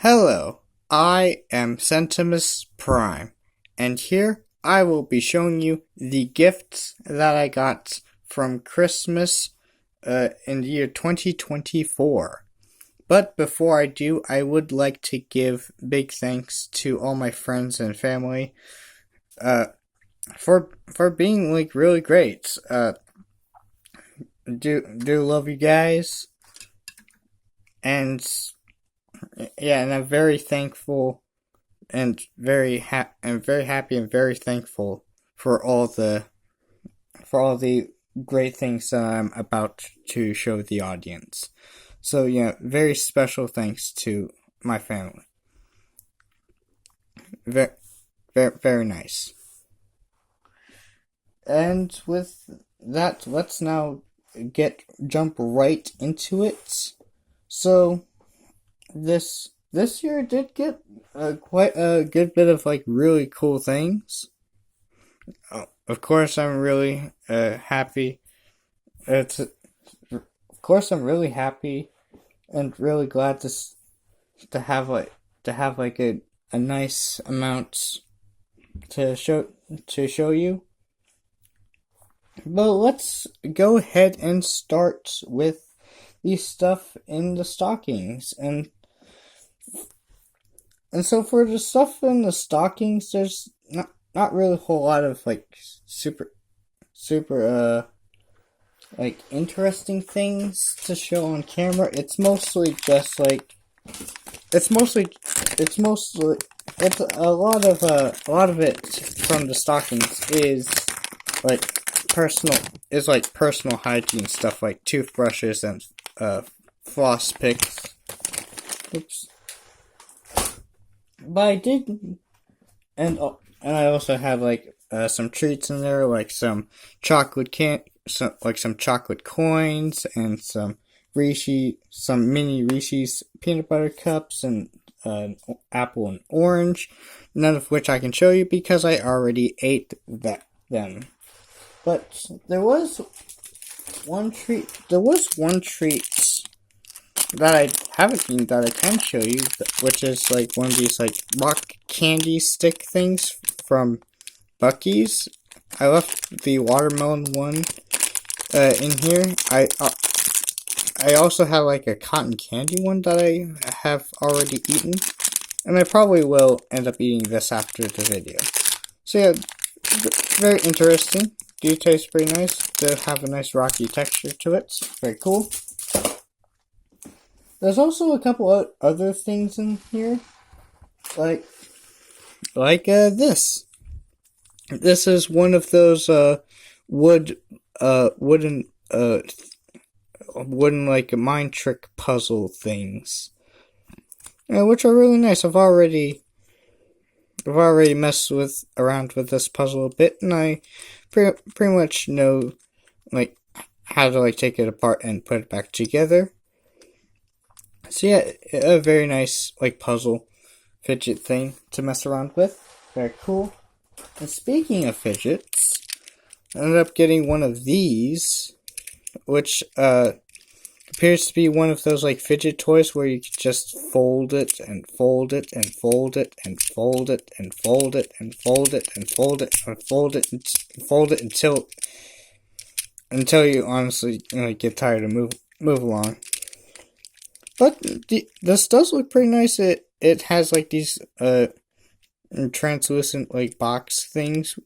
Hello, I am Centimus Prime, and here I will be showing you the gifts that I got from Christmas in the year 2024. But before I do, I would like to give big thanks to all my friends and family for being really great. Do love you guys, and yeah, and I'm very thankful and very happy and very thankful for all the great things that I'm about to show the audience. So yeah, very special thanks to my family. Very very nice. And with that, let's now jump right into it. So this year did get quite a good bit of really cool things. Of course, I'm really happy. Of course, I'm really happy and really glad to have a nice amount to show you. But let's go ahead and start with the stuff in the stockings. And so for the stuff in the stockings, there's not really a whole lot of super interesting things to show on camera. It's mostly just it's mostly it's a lot of it from the stockings is personal hygiene stuff, like toothbrushes and floss picks. Oops. But I did, and I also have some treats in there, like some some chocolate coins, and some mini Reese's peanut butter cups, and apple and orange. None of which I can show you because I already ate them. But there was one treat. That I haven't eaten that I can show you, which is one of these rock candy stick things from Buc-ee's. I left the watermelon one in here. I also have a cotton candy one that I have already eaten, and I probably will end up eating this after the video. So yeah, very interesting. Do taste pretty nice. They have a nice rocky texture to it. Very cool. There's also a couple of other things in here, like this. This is one of those wooden mind trick puzzle things, which are really nice. I've already messed around with this puzzle a bit, and I pretty much know how to take it apart and put it back together. So yeah, a very nice puzzle fidget thing to mess around with. Very cool. And speaking of fidgets, I ended up getting one of these, which appears to be one of those fidget toys where you can just fold it and fold it and fold it and fold it and fold it and fold it and fold it and fold it and fold it until you honestly get tired and move along. But this does look pretty nice. It has these translucent box things,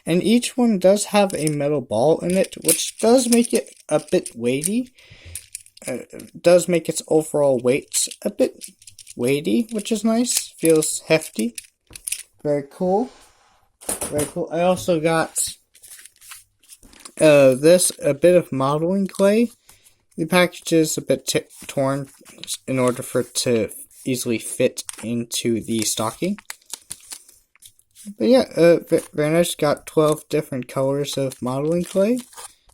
and each one does have a metal ball in it, which does make it a bit weighty. Does make its overall weight a bit weighty, which is nice. Feels hefty. Very cool. Very cool. I also got a bit of modeling clay. The package is a bit torn in order for it to easily fit into the stocking. But yeah, very nice. Got 12 different colors of modeling clay.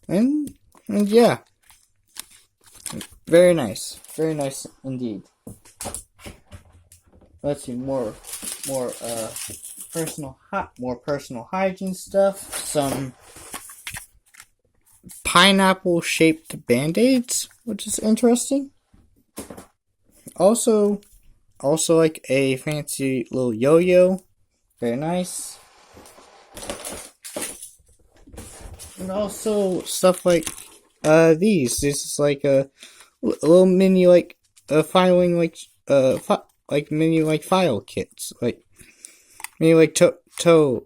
And yeah. Very nice. Very nice indeed. Let's see, more personal hygiene stuff. Some pineapple-shaped Band-Aids, which is interesting. Also, also like a fancy little yo-yo. Very nice. And also stuff like these. This is like a little mini like filing like mini like file kits, like mini like toe.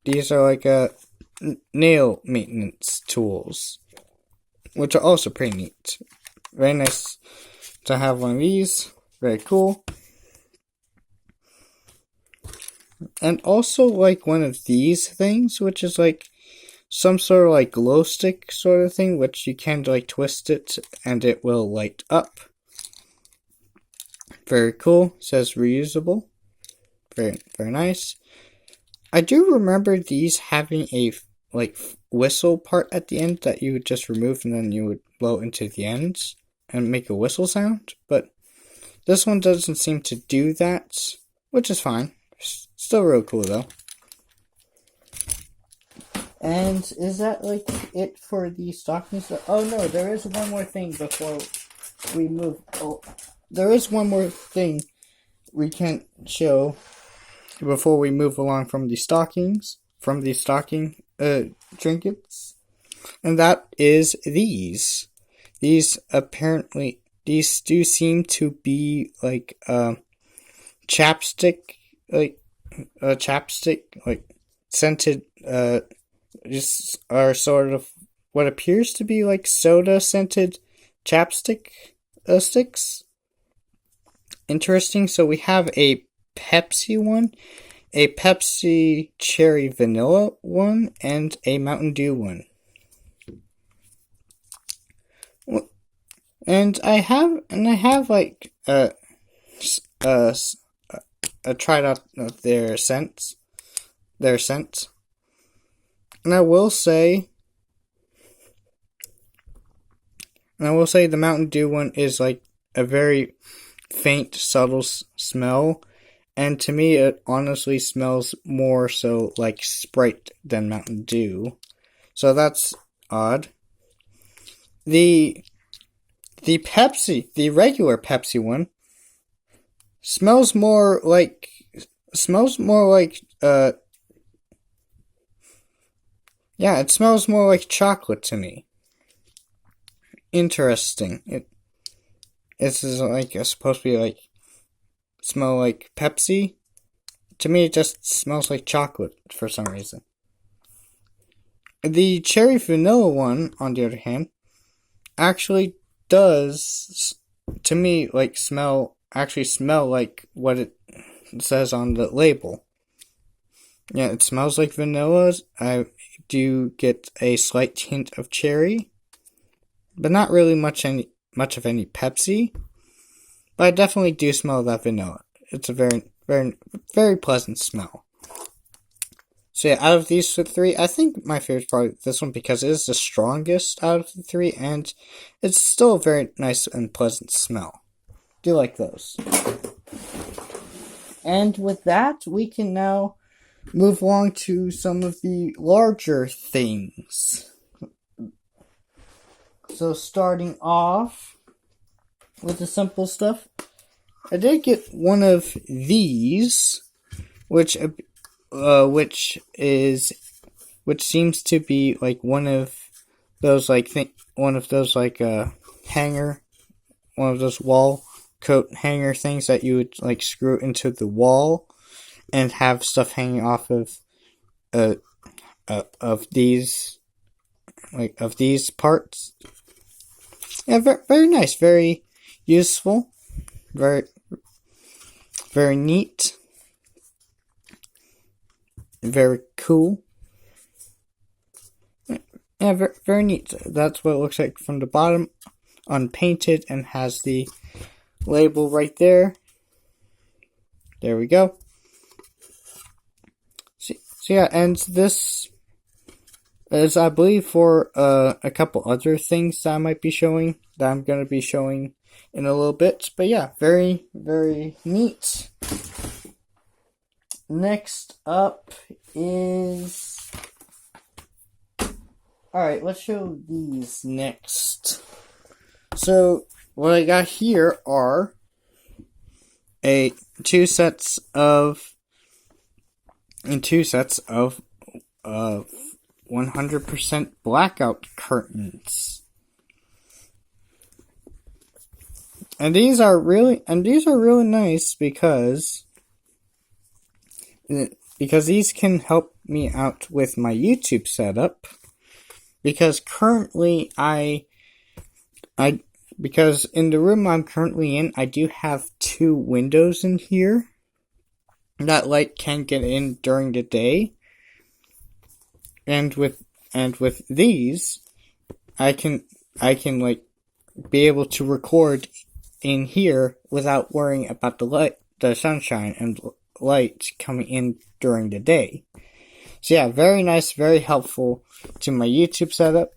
These are like nail maintenance tools, which are also pretty neat. Very nice to have one of these. Very cool. And also like one of these things, which is like some sort of like glow stick sort of thing, which you can like twist it and it will light up. Very cool. It says reusable. Very, very nice. I do remember these having a like whistle part at the end that you would just remove and then you would blow into the ends and make a whistle sound, but this one doesn't seem to do that, which is fine. Still real cool though. And is that like it for the stockings? Oh no, there is one more thing before we move. Oh, there is one more thing we can show before we move along from the stockings, from the stocking trinkets, and that is these. These do seem to be like chapstick, like scented. Just are sort of what appears to be like soda scented chapstick sticks. Interesting. So we have a Pepsi one, a Pepsi cherry vanilla one, and a Mountain Dew one. And I have like tried out their scents. And I will say the Mountain Dew one is like a very faint, subtle smell. And to me, it honestly smells more so like Sprite than Mountain Dew. So that's odd. The regular Pepsi one, smells more like yeah, it smells more like chocolate to me. Interesting. It's like it's supposed to be like smell like Pepsi. To me, it just smells like chocolate for some reason. The cherry vanilla one, on the other hand, actually does to me like smell like what it says on the label. Yeah, it smells like vanilla. I do get a slight hint of cherry, but not really much of any Pepsi. But I definitely do smell that vanilla. It's a very, very, very pleasant smell. So yeah, out of these three, I think my favorite is probably this one because it is the strongest out of the three, and it's still a very nice and pleasant smell. Do like those. And with that, we can now move along to some of the larger things. So starting off with the simple stuff, I did get one of these, which seems to be like one of those hanger, one of those wall coat hanger things that you would like screw into the wall and have stuff hanging off of these parts. Yeah, very nice, very useful, very neat, very cool. Yeah, very neat. That's what it looks like from the bottom, unpainted, and has the label right there. There we go. So yeah, and this is, I believe, for a couple other things that I might be showing, that I'm going to be showing in a little bit. But yeah, very, very neat. Next up is... Alright, let's show these next. So, what I got here are a two sets of 100% blackout curtains. And these are really nice because these can help me out with my YouTube setup. Because currently because in the room I'm currently in, I do have 2 windows in here that light can get in during the day. And with these, I can like be able to record in here without worrying about the sunshine and light coming in during the day. So yeah, very nice, very helpful to my YouTube setup.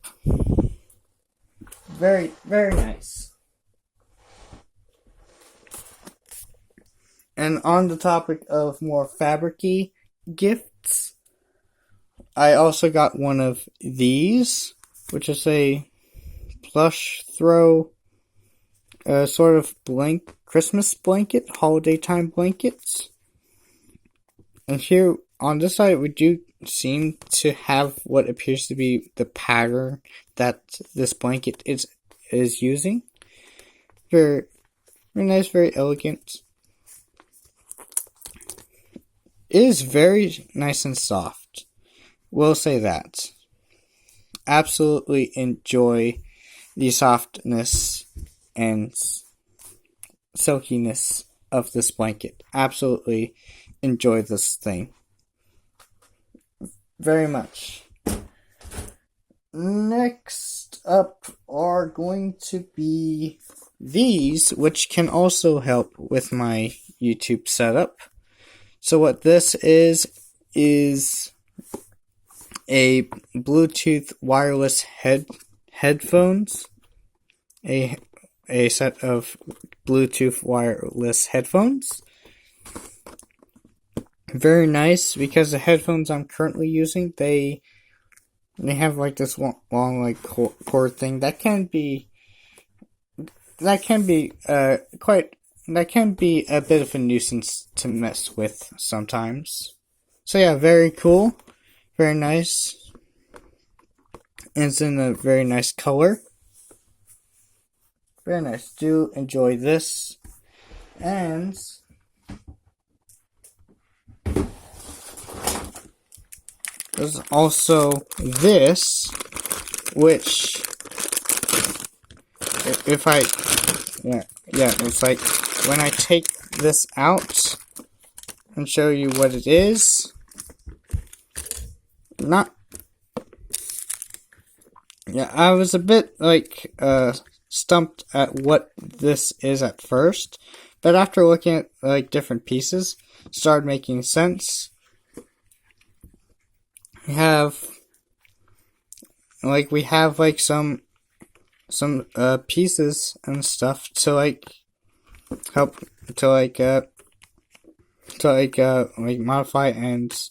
Very, very nice. And on the topic of more fabric-y gifts, I also got one of these, which is a plush throw, sort of Christmas blanket, holiday time blankets. And here on this side, we do seem to have what appears to be the pattern that this blanket is using. Very, very nice, very elegant. It is very nice and soft. Will say that. Absolutely enjoy the softness and silkiness of this blanket. Absolutely enjoy this thing. Very much. Next up are going to be these, which can also help with my YouTube setup. So what this is a Bluetooth wireless headphones. A set of Bluetooth wireless headphones. Very nice, because the headphones I'm currently using, they have like this long like cord thing that can be a bit of a nuisance to mess with sometimes. So yeah, very cool, very nice. And it's in a very nice color. Very nice. Do enjoy this. And there's also this, which it's like when I take this out and show you what it is. I was a bit stumped at what this is at first, but after looking at like different pieces, it started making sense. We have some pieces and stuff to help to modify and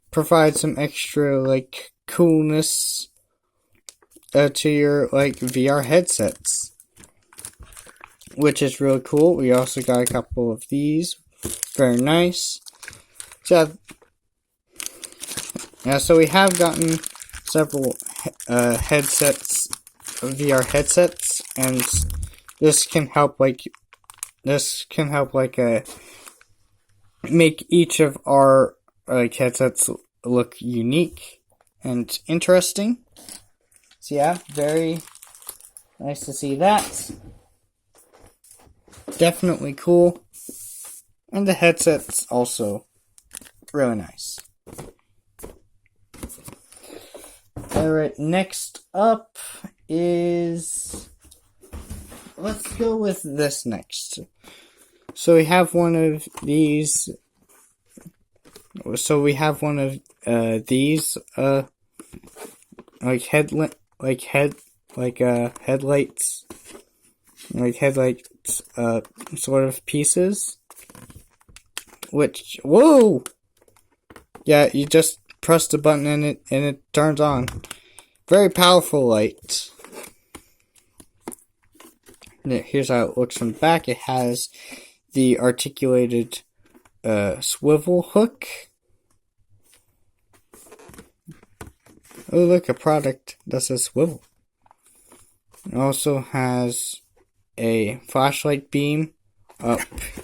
provide some extra coolness to your VR headsets, which is really cool. We also got a couple of these, very nice. So we have gotten several headsets, VR headsets, and this can help make each of our headsets look unique and interesting. So yeah, very nice to see that. Definitely cool. And the headset's also really nice. Alright, next up is... let's go with this next. So we have one of these... headlights, sort of pieces. Which, whoa! Yeah, you just press the button and it turns on. Very powerful light. Here's how it looks from the back. It has the articulated swivel hook. Oh, look, a product that says swivel. It also has a flashlight beam up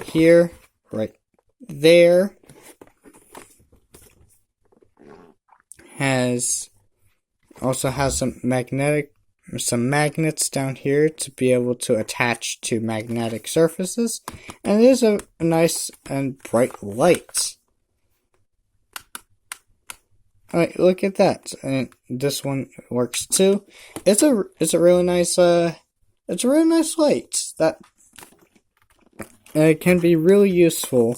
here, right there. Also has some magnets down here to be able to attach to magnetic surfaces, and it is a nice and bright light. Alright, look at that. And this one works too. It's a really nice light that can be really useful.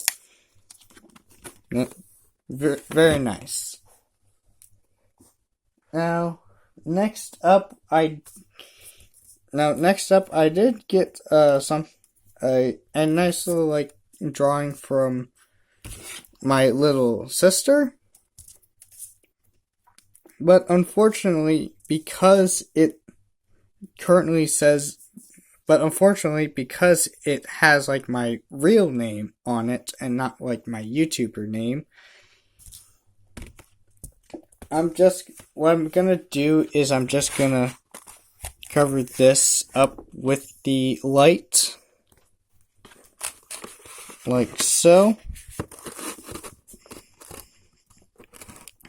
Very nice. Now, next up I did get a nice little drawing from my little sister. But unfortunately, because it has my real name on it and not my YouTuber name, what I'm gonna do is I'm just gonna cover this up with the light, like so.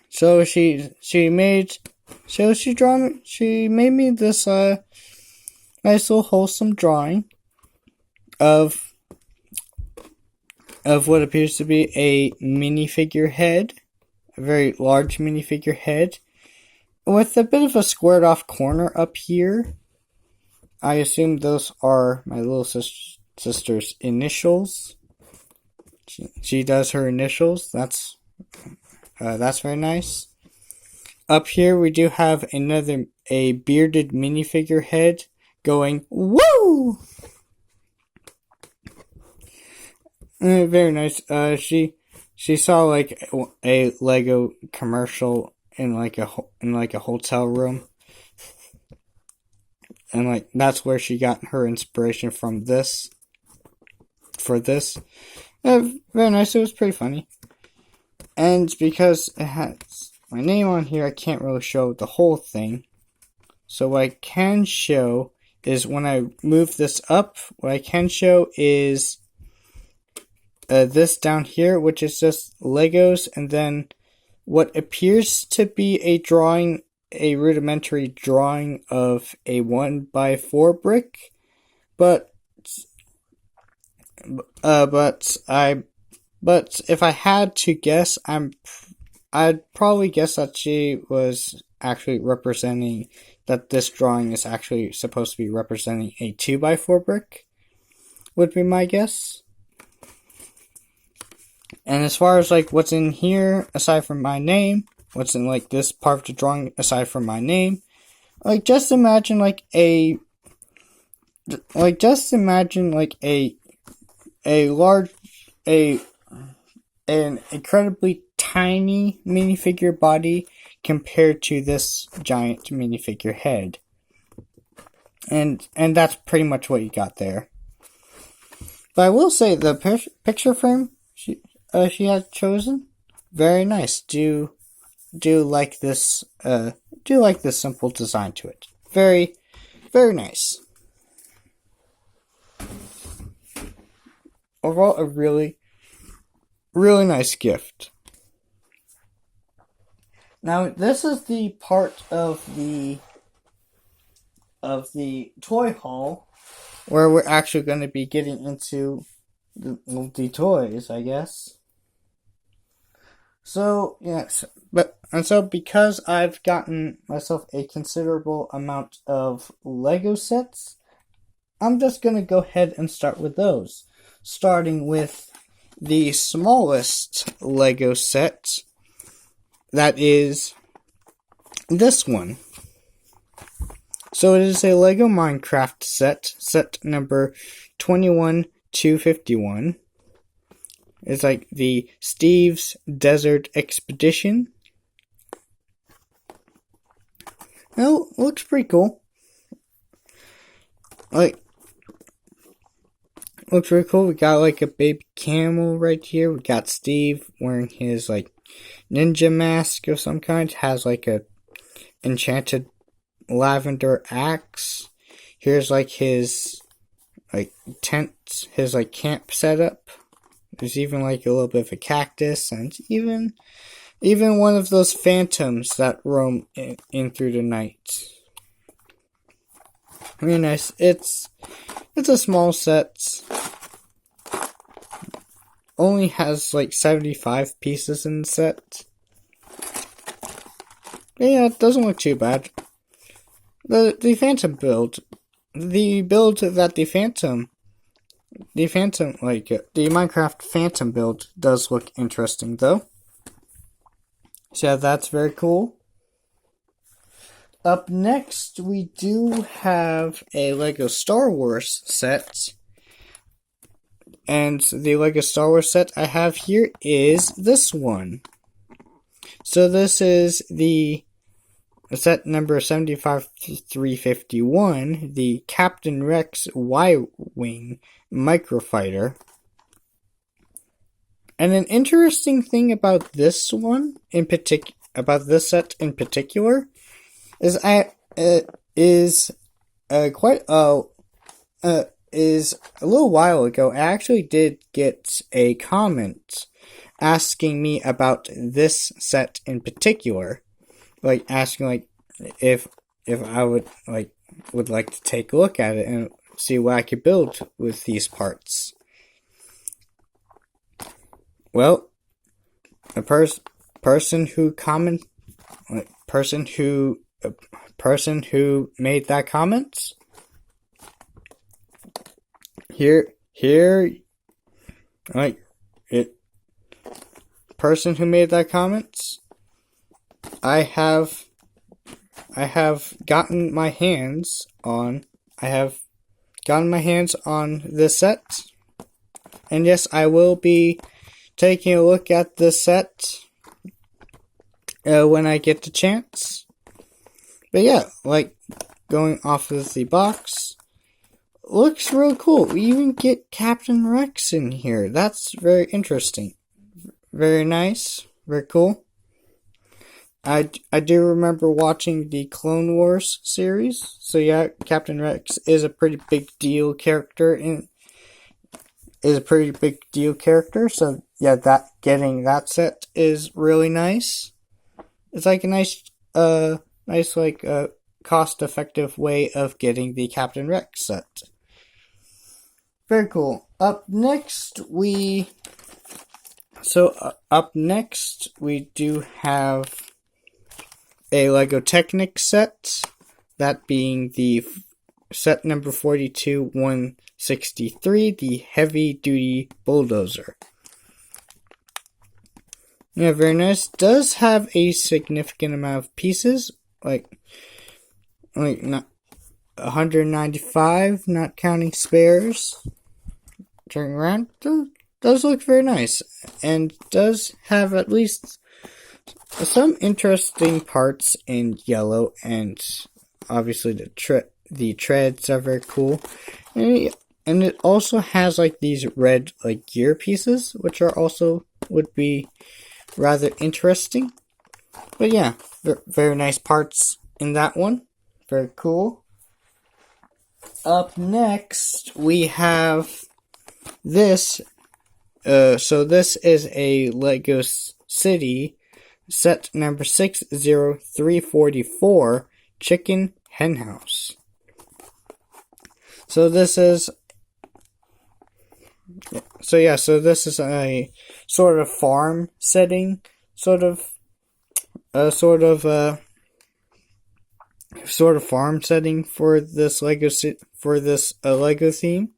So she made me this nice little wholesome drawing of what appears to be a minifigure head, a very large minifigure head, with a bit of a squared off corner up here. I assume those are my little sister's initials. She does her initials. That's very nice. Up here we do have a bearded minifigure head going woo. Very nice. She saw a Lego commercial in a hotel room, and that's where she got her inspiration from this. For this, very nice. It was pretty funny. And because it has my name on here, I can't really show the whole thing. So what I can show is when I move this up, what I can show is this down here, which is just Legos, and then what appears to be a rudimentary drawing of a 1x4 brick, but if I had to guess, I'd probably guess that she was actually representing, that this drawing is actually supposed to be representing a 2x4 brick, would be my guess. And as far as what's in here, aside from my name, what's in this part of the drawing aside from my name, just imagine a an incredibly tiny minifigure body compared to this giant minifigure head. And that's pretty much what you got there. But I will say the picture frame she had chosen, very nice. Do like this simple design to it. Very, very nice. Overall, a really, really nice gift. Now, this is the part of the toy haul where we're actually going to be getting into the toys, I guess. So, yes, so because I've gotten myself a considerable amount of Lego sets, I'm just going to go ahead and start with those. Starting with the smallest Lego set, that is this one. So it is a Lego Minecraft set number 21251. It's the Steve's Desert Expedition. Well, looks pretty cool. Looks really cool. We got like a baby camel right here. We got Steve wearing his like ninja mask of some kind. Has like a enchanted lavender axe. Here's like his like tent, his like camp setup. There's even like a little bit of a cactus, and even one of those phantoms that roam in through the night. Very nice. It's a small set. Only has like 75 pieces in the set. But yeah, it doesn't look too bad. The Phantom build, the build that the Phantom like the Minecraft Phantom build does look interesting though. So yeah, that's very cool. Up next, we do have a LEGO Star Wars set. And the LEGO Star Wars set I have here is this one. So this is the set number 75351, the Captain Rex Y-Wing Microfighter. And an interesting thing about this one about this set in particular, is is a little while ago, I actually did get a comment asking me about this set in particular, like asking like if I would like to take a look at it and see what I could build with these parts. Well, a person who made that comment, person who made that comment, I have gotten my hands on this set, and yes, I will be taking a look at this set when I get the chance. But yeah, like going off of the box, looks real cool. We even get Captain Rex in here. That's very interesting. Very nice. Very cool. I do remember watching the Clone Wars series. So yeah, Captain Rex is a pretty big deal character So yeah, getting that set is really nice. It's like a nice cost-effective way of getting the Captain Rex set. Very cool. Up next, we do have a LEGO Technic set, that being the set number 42163, the Heavy Duty Bulldozer. Yeah, very nice. Does have a significant amount of pieces, like not 195, not counting spares. Turning around, does look very nice, and does have at least some interesting parts in yellow, and obviously the treads are very cool, and it also has like these red like gear pieces, which are also would be rather interesting. But yeah, very nice parts in that one. Very cool. Up next, we have this. So this is a LEGO City set number 60344, Chicken Hen House. So this is a sort of farm setting, sort of farm setting for this Lego theme.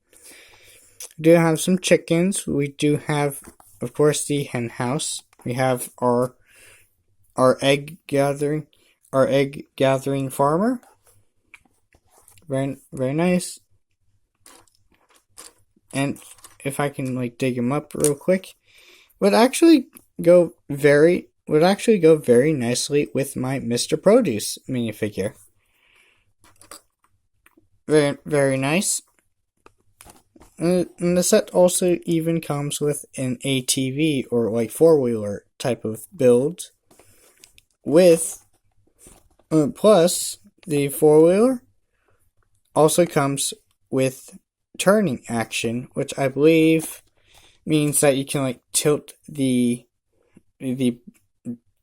We do have some chickens. We do have, of course, the hen house. We have our egg gathering farmer. Very, very nice. And if I can like dig him up real quick, would actually go very nicely with my Mr. Produce minifigure. Very, very nice. And the set also even comes with an ATV or like four-wheeler type of build with plus the four-wheeler also comes with turning action, which I believe means that you can like tilt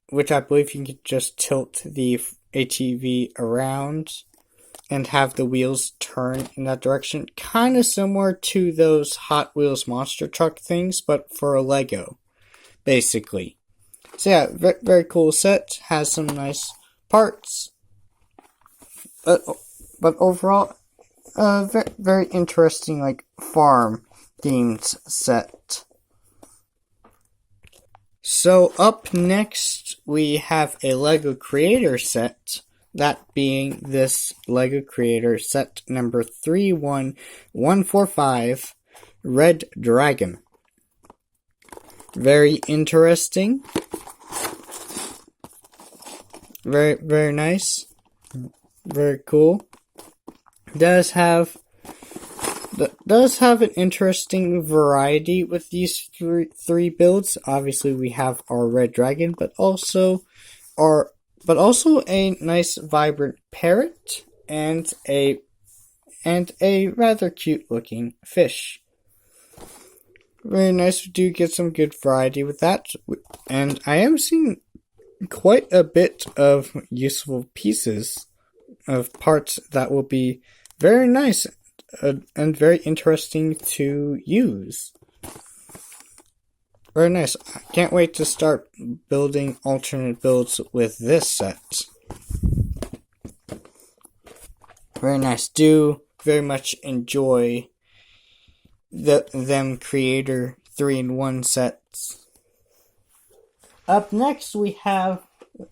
which I believe you can just tilt the ATV around and have the wheels turn in that direction. Kind of similar to those Hot Wheels monster truck things, but for a Lego, basically. So yeah, very, very cool set. Has some nice parts. But overall, very, very interesting, like, farm themed set. So up next, we have a LEGO Creator set. That being this LEGO Creator set number 31145, Red Dragon. Very interesting. Very, very nice. Very cool. Does have an interesting variety with these three builds. Obviously, we have our Red Dragon, but also a nice vibrant parrot and a rather cute looking fish. Very nice. We do get some good variety with that, and I am seeing quite a bit of useful pieces of parts that will be very nice and very interesting to use. Very nice. I can't wait to start building alternate builds with this set. Very nice. Do very much enjoy them Creator 3-in-1 sets. Up next we have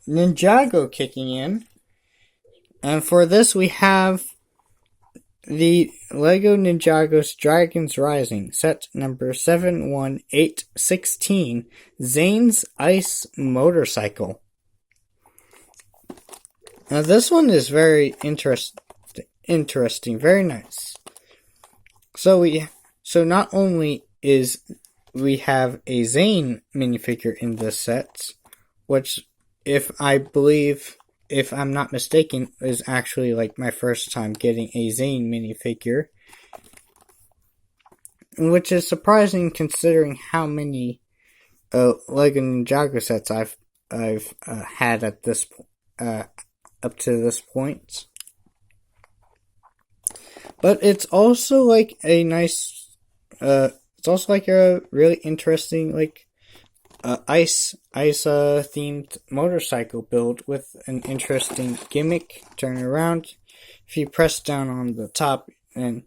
Ninjago kicking in. And for this we have the LEGO Ninjago's Dragons Rising, set number 71816, Zane's Ice Motorcycle. Now this one is very interesting, very nice. So not only is we have a Zane minifigure in this set, which if I'm not mistaken, is actually like my first time getting a Zane minifigure. Which is surprising considering how many LEGO Ninjago sets I've had at this up to this point. But it's also like a nice it's also like a really interesting like ice themed motorcycle build with an interesting gimmick. Turn around. If you press down on the top, and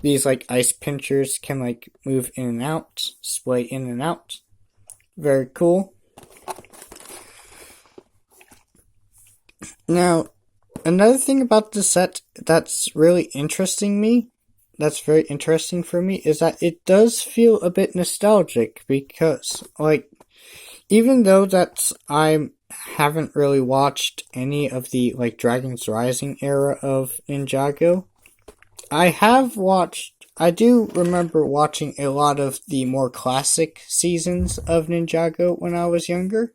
these like ice pinchers can like move in and out, splay in and out. Very cool. Now, another thing about the set that's very interesting for me, is that it does feel a bit nostalgic because, like, even though I haven't really watched any of the, like, Dragons Rising era of Ninjago, I do remember watching a lot of the more classic seasons of Ninjago when I was younger.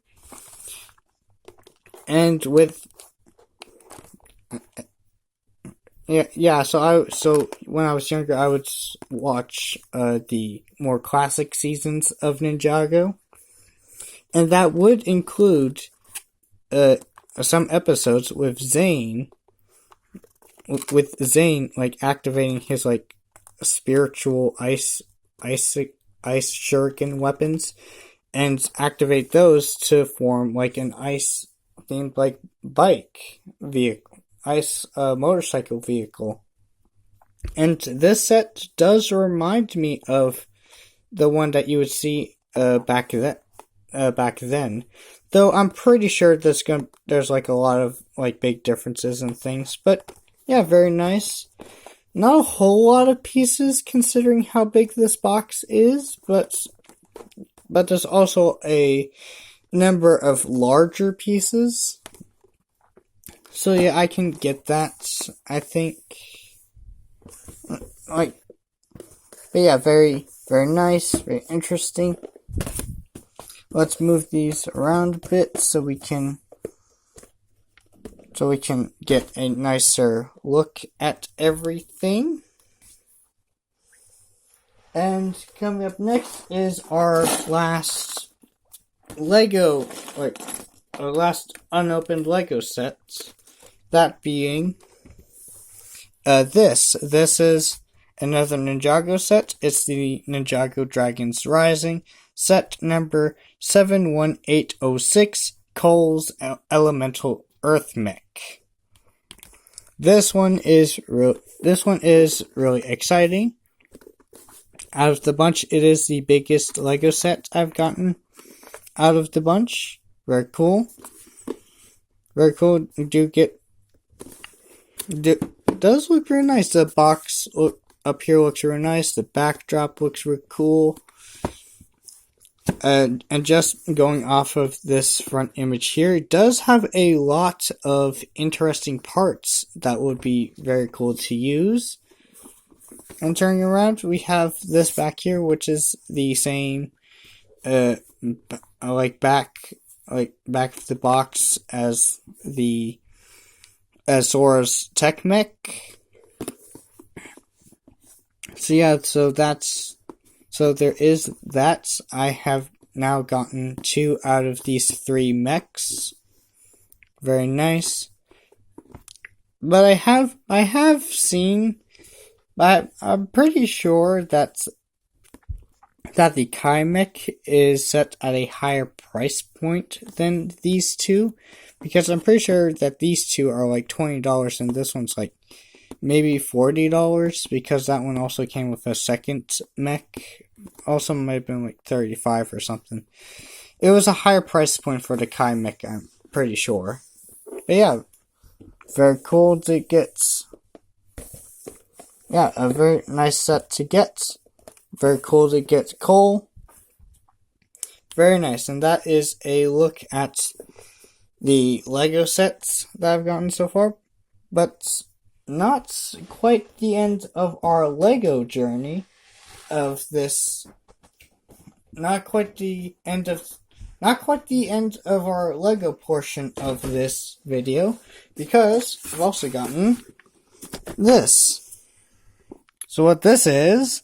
And with so when I was younger, I would watch the more classic seasons of Ninjago, and that would include some episodes with Zane like activating his like spiritual ice shuriken weapons, and activate those to form like an ice themed like bike vehicle. Ice motorcycle vehicle. And this set does remind me of the one that you would see back then. Though I'm pretty sure there's like a lot of like big differences and things. But yeah, very nice. Not a whole lot of pieces considering how big this box is, but there's also a number of larger pieces. So yeah, I can get that. I think, like, But yeah, very, very nice, very interesting. Let's move these around a bit so we can get a nicer look at everything. And coming up next is our last Lego, our last unopened Lego sets. That being this. This is another Ninjago set. It's the Ninjago Dragons Rising set number 71806, Cole's Elemental Earth Mech. This one is really exciting. Out of the bunch, it is the biggest Lego set I've gotten out of the bunch. Very cool. Very cool. Does look really nice. The box up here looks really nice. The backdrop looks really cool. And just going off of this front image here, it does have a lot of interesting parts that would be very cool to use. And turning around, we have this back here, which is the same, back of the box as Sora's Tech Mech. So yeah, so there is that. I have now gotten 2 out of these 3 mechs. Very nice. But I have seen. But I'm pretty sure that the Kai Mech is set at a higher price point than these 2, because I'm pretty sure that these 2 are like $20 and this one's like maybe $40, because that one also came with a second mech. Also might have been like $35 or something. It was a higher price point for the Kai Mech, I'm pretty sure. But yeah, very cool to get. Yeah, a very nice set to get. Very cool to get Cole. Very nice. And that is a look at the Lego sets that I've gotten so far. But not quite the end of our Lego journey of this. Not quite the end of our Lego portion of this video, because I've also gotten this. So what this is,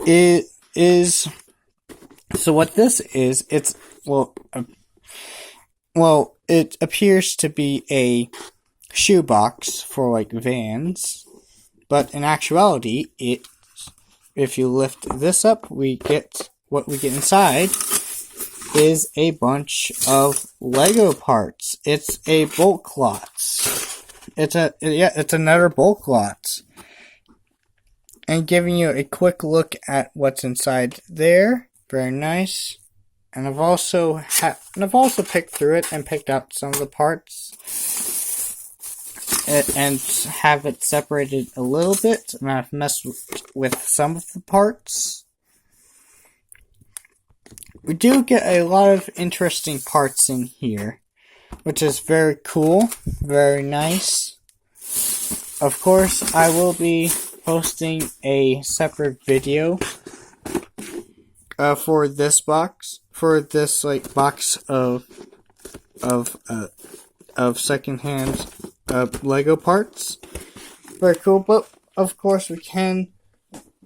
it's it appears to be a shoebox for like Vans, but in actuality, if you lift this up, what we get inside is a bunch of Lego parts. It's a bulk lot. It's another bulk lot. And giving you a quick look at what's inside there. Very nice. And I've also picked through it and picked out some of the parts and have it separated a little bit. And I've messed with some of the parts. We do get a lot of interesting parts in here, which is very cool, very nice. Of course, I will be posting a separate video for this box, box of secondhand Lego parts. Very cool, but of course we can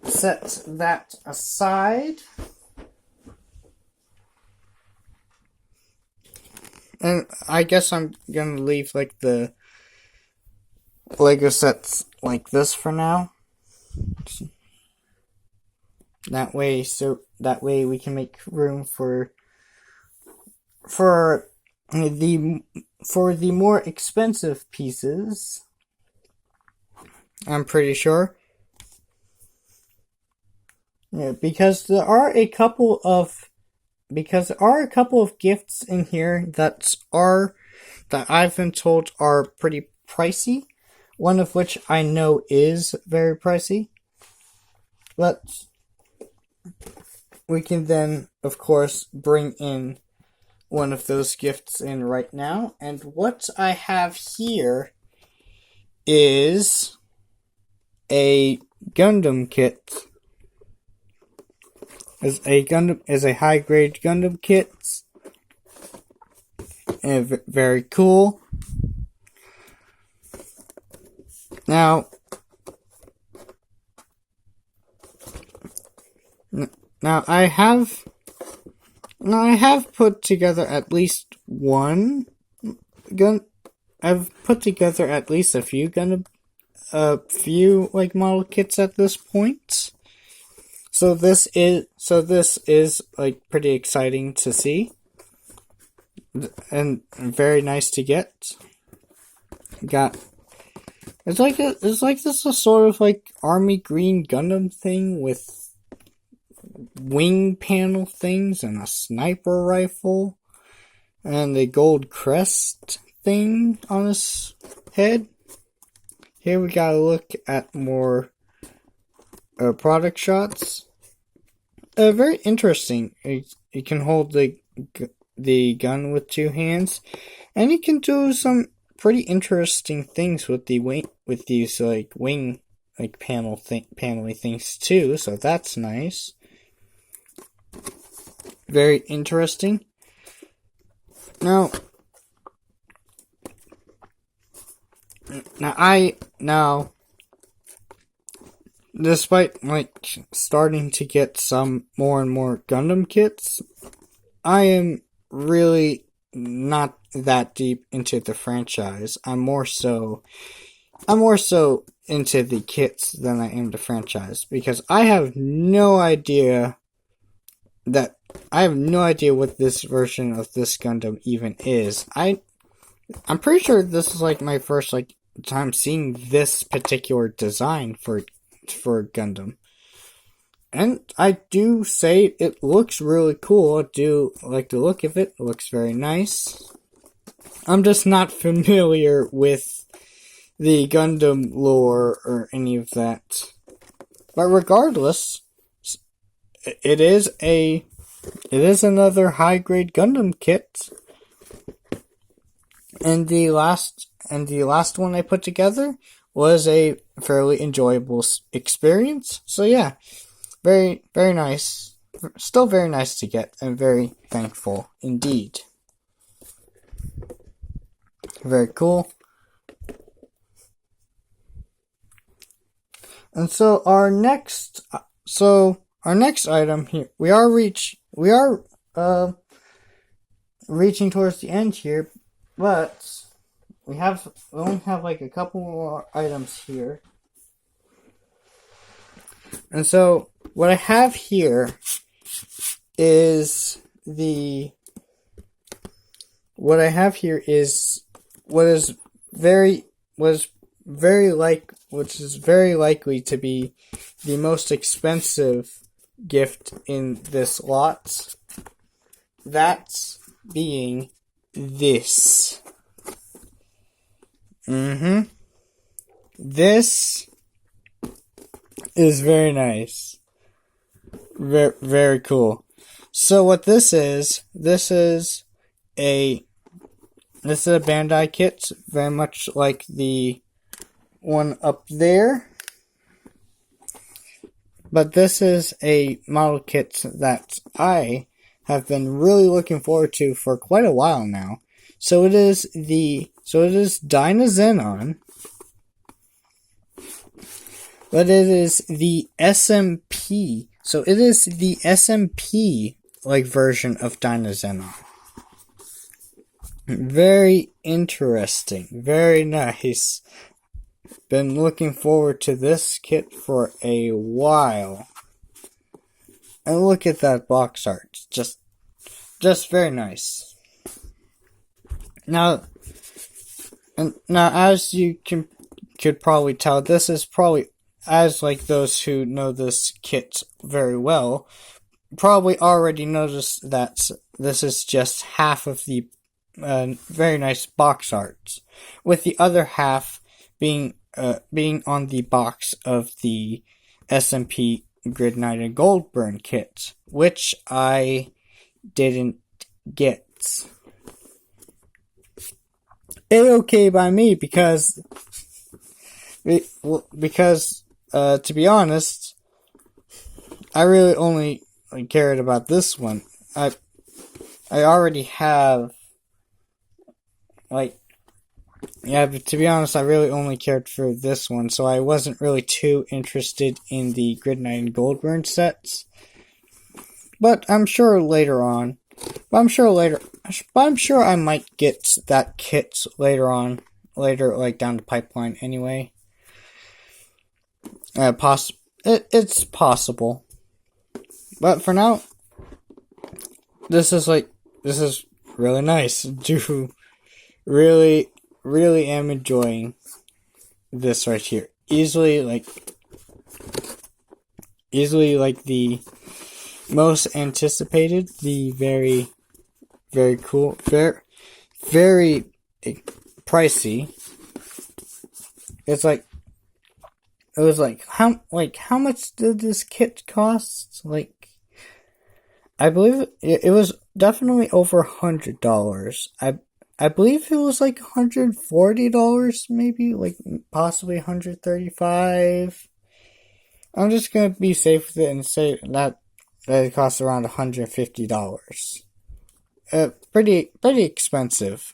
set that aside. And I guess I'm gonna leave like the Lego sets like this for now. That way we can make room for the more expensive pieces. I'm pretty sure. Yeah, because there are a couple of gifts in here that I've been told are pretty pricey. One of which I know is very pricey. But we can then, of course, bring in one of those gifts in right now. And what I have here is a Gundam kit is a high grade Gundam kit, and very cool. Now I have put together at least one gun. I've put together at least a few like model kits at this point. So this is like pretty exciting to see, and very nice to get. It's like this a sort of like army green Gundam thing with wing panel things and a sniper rifle and a gold crest thing on his head. Here we gotta look at more product shots. Very interesting. You can hold the gun with two hands, and you can do some pretty interesting things with these like wing like paneling things too. So that's nice. Very interesting. Now, despite like starting to get some more and more Gundam kits, I am really not that deep into the franchise. I'm more so into the kits than I am the franchise, because I have no idea what this version of this Gundam even is. I'm pretty sure this is like my first like time seeing this particular design for Gundam. And I do say it looks really cool. I do like the look of it. It looks very nice. I'm just not familiar with the Gundam lore or any of that. But regardless, it is another high grade Gundam kit. And the last one I put together was a fairly enjoyable experience. So yeah, very, very nice. Still very nice to get, and very thankful indeed. Very cool. And so our next item here, we are reaching towards the end here, but we only have like a couple more items here. And so what I have here is which is very likely to be the most expensive gift in this lot. That's being this. This is very nice. Very, very cool. So what this is a Bandai kit, very much like the one up there. But this is a model kit that I have been really looking forward to for quite a while now. So it is Dynazenon, but it is the SMP. So it is the SMP like version of Dynazenon. Very interesting. Very nice. Been looking forward to this kit for a while. And look at that box art. Just very nice. Now, as you could probably tell, this is probably, as like those who know this kit very well, probably already noticed that this is just half of the very nice box art, with the other half being on the box of the SMP Grid Knight and Goldburn kit, which I didn't get. A-okay by me, because to be honest, I really only cared about this one. I already have, like, yeah, but to be honest, I really only cared for this one, so I wasn't really too interested in the Grid Knight and Goldburn sets. But I'm sure later on. But I'm sure I might get that kit later on. Later, like, down the pipeline anyway. It's possible. But for now, this is really nice. Do really am enjoying this right here. Easily like the most anticipated, the very, very cool, very, very pricey. It was how much did this kit cost? Like, I believe it was definitely over $100. I believe it was like $140, maybe, like possibly $135. I'm just gonna be safe with it and say that it costs around $150. Pretty expensive,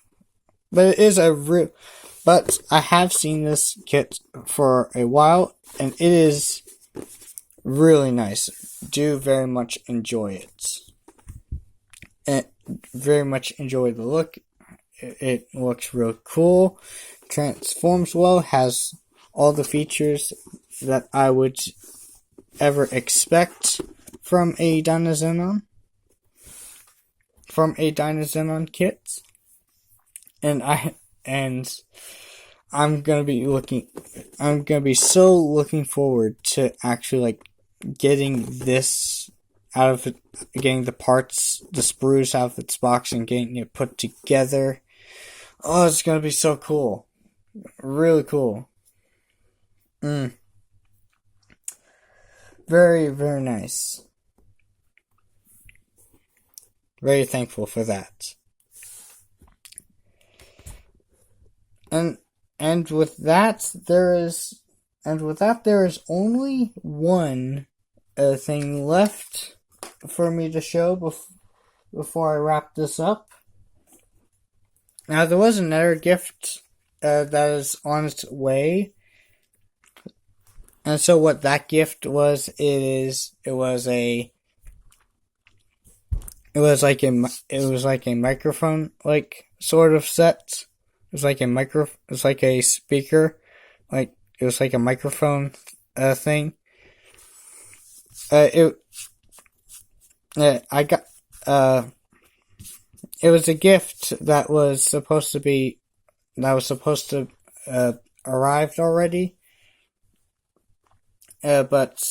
but it is But I have seen this kit for a while, and it is really nice. Do very much enjoy it. And very much enjoy the look. It looks real cool. Transforms well. Has all the features that I would ever expect from a Dynazenon. From a Dynazenon kit. And I'm gonna be so looking forward to actually like getting this out of it, getting the parts, the sprues out of its box and getting it put together. Oh, it's gonna be so cool. Really cool. Very, very nice. Very thankful for that. And with that there is only one thing left for me to show before I wrap this up. Now, there was another gift that is on its way. And so what that gift was, it was like a microphone, like, sort of set. It was like a speaker, like, it was like a microphone, thing. It was a gift that was supposed to arrived already. But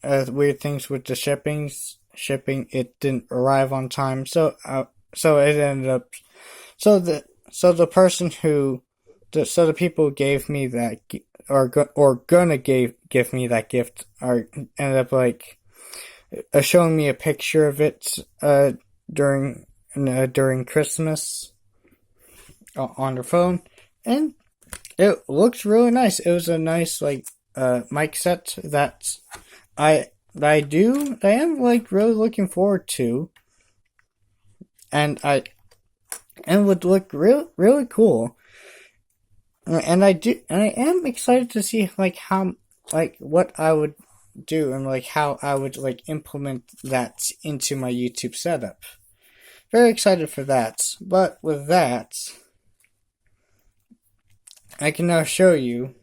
weird things with the shipping, it didn't arrive on time, so it ended up, so the person so the people who gave me that, or gonna give me that gift, ended up like showing me a picture of it during Christmas on their phone, and it looks really nice. It was a nice like mic set that I am like really looking forward to, and would look really cool. And I am excited to see like how, like, what I would do and like how I would like implement that into my YouTube setup. Very excited for that. But with that, I can now show you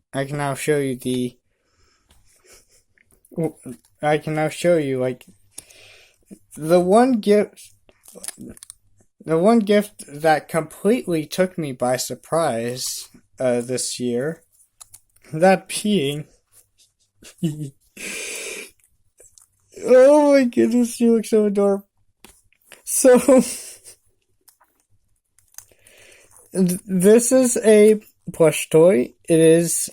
like the one gift that completely took me by surprise this year. That being oh my goodness, you look so adorable. So this is a plush toy. It is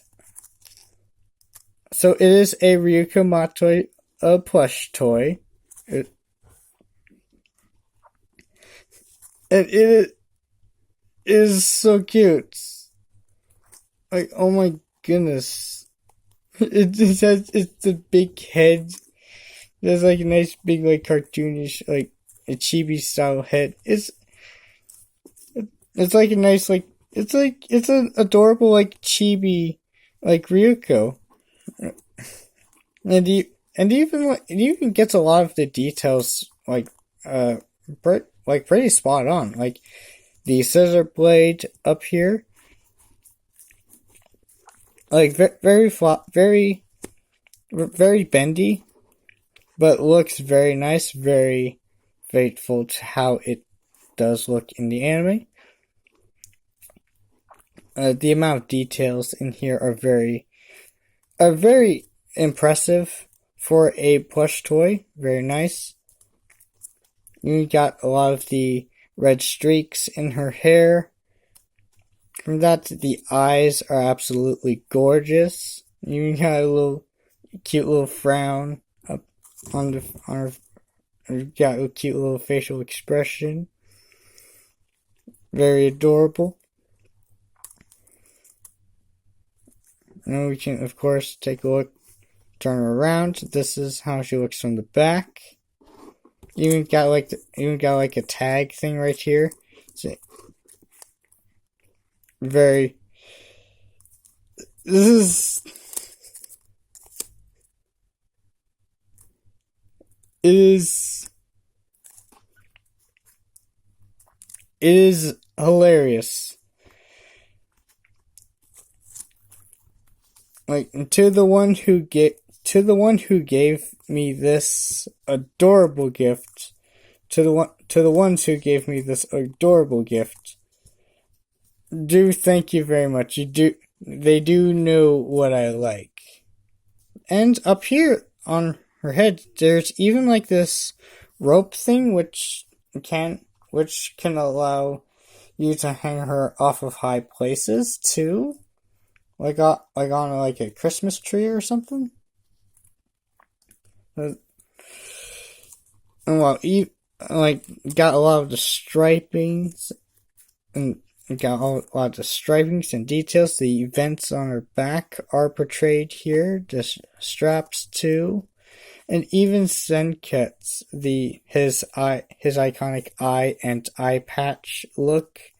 a Ryuko Matoi plush toy. It is so cute. Like, oh my goodness. It has it's the big head. There's like a nice big like cartoonish like a chibi style head. It's like a nice like it's an adorable like chibi like Ryuko. And it even gets a lot of the details like pretty spot on. Like the scissor blade up here, like very flat, very bendy, but looks very nice, very faithful to how it does look in the anime. The amount of details in here are very impressive for a plush toy. Very nice. You got a lot of the red streaks in her hair. From that, the eyes are absolutely gorgeous. You got a cute little frown up on her. You got a cute little facial expression. Very adorable. And we can, of course, take a look, turn her around. This is how she looks from the back. Even got like a tag thing right here. So, very. This is. It is hilarious. Like to the one who gave me this adorable gift, to the ones who gave me this adorable gift, do thank you very much. They do know what I like. And up here on her head, there's even like this rope thing which can allow you to hang her off of high places too. Like on like a Christmas tree or something. And well, you like got a lot of the stripings and details. The events on her back are portrayed here. The straps too, and even Senket's his iconic eye and eye patch looks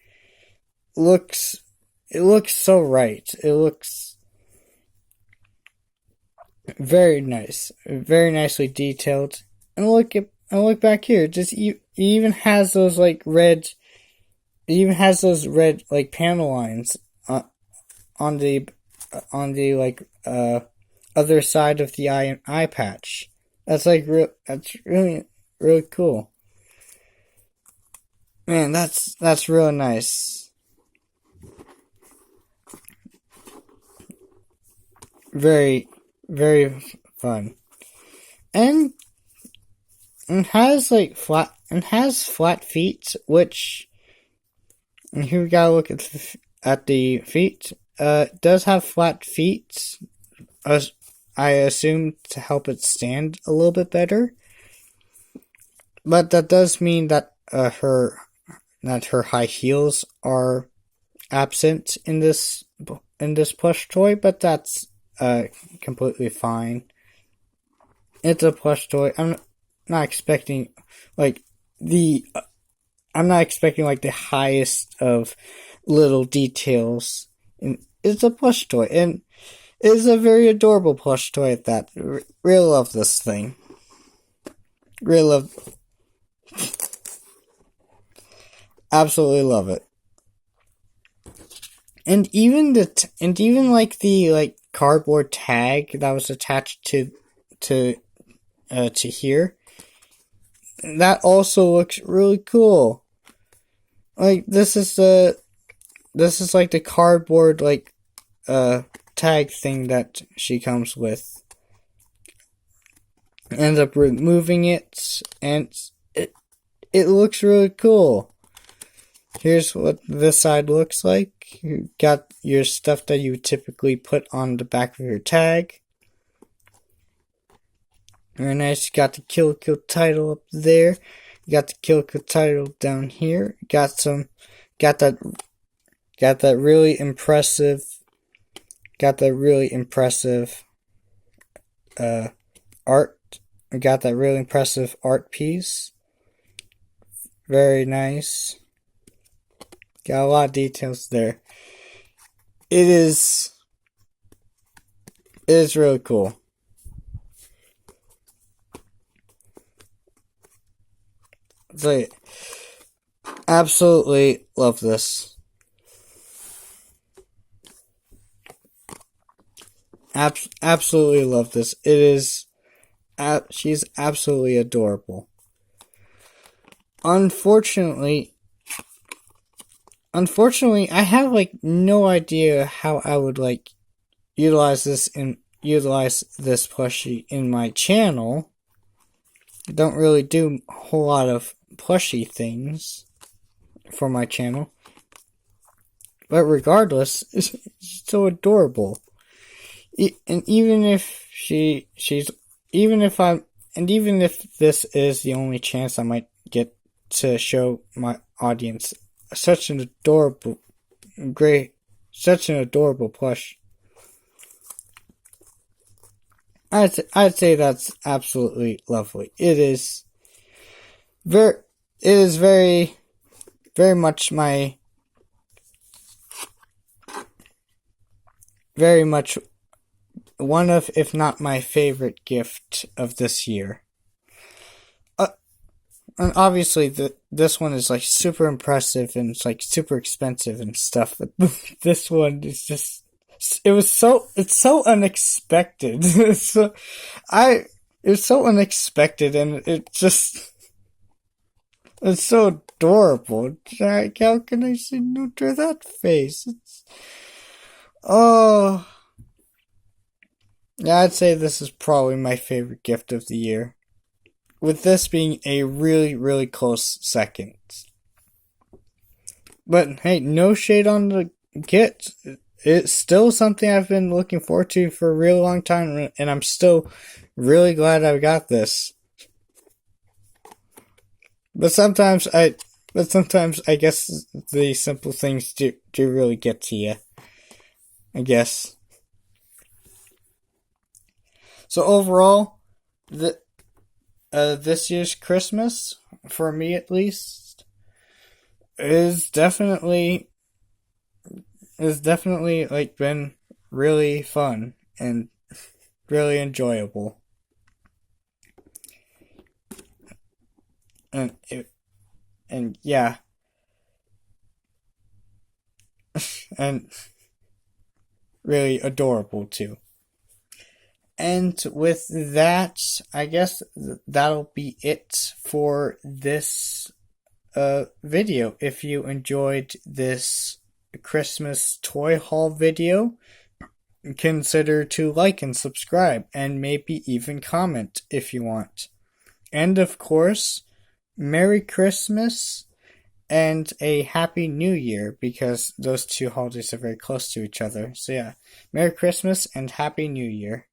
so right. It looks very nice, very nicely detailed. And look back here. It even has those like red. It even has those red like panel lines on the like other side of the eye patch. That's like that's really cool. Man, that's really nice. Very, very fun. And has flat feet, which, and here we gotta look at the feet. Does have flat feet, I assume to help it stand a little bit better. But that does mean that her high heels are absent in this plush toy, but that's completely fine. It's a plush toy. I'm not expecting like the highest of little details. And it's a plush toy, and it's a very adorable plush toy at that. Really love this thing. Really love. Absolutely love it. And even the cardboard tag that was attached to here, that also looks really cool. Like this is like the cardboard tag thing that she comes with. Ends up removing it, and it looks really cool. Here's what this side looks like. You got your stuff that you typically put on the back of your tag. Very nice. You got the Kill Kill title up there. You got the Kill Kill title down here. Got that really impressive art. We got that really impressive art piece. Very nice. Got a lot of details there. It is really cool. So, absolutely love this. Absolutely love this. It is. She's absolutely adorable. Unfortunately, I have like no idea how I would like utilize this plushie in my channel. I don't really do a whole lot of plushie things for my channel, but regardless, it's so adorable. And even if even if this is the only chance I might get to show my audience such an adorable plush, I'd say that's absolutely lovely. It is very much one of, if not my favorite gift of this year. And obviously this one is like super impressive and it's like super expensive and stuff, but this one is just, it's so unexpected. It's so unexpected and it's so adorable. Like, how can I say no to that face? Oh. Yeah, I'd say this is probably my favorite gift of the year, with this being a really, really close second. But hey, no shade on the kit. It's still something I've been looking forward to for a really long time, and I'm still really glad I got this. But sometimes I guess the simple things do really get to you, I guess. So overall, this year's Christmas, for me at least, is definitely like been really fun and really enjoyable. And yeah. And really adorable too. And with that, I guess that'll be it for this video. If you enjoyed this Christmas toy haul video, consider to like and subscribe, and maybe even comment if you want. And of course, Merry Christmas and a Happy New Year, because those two holidays are very close to each other. So yeah, Merry Christmas and Happy New Year.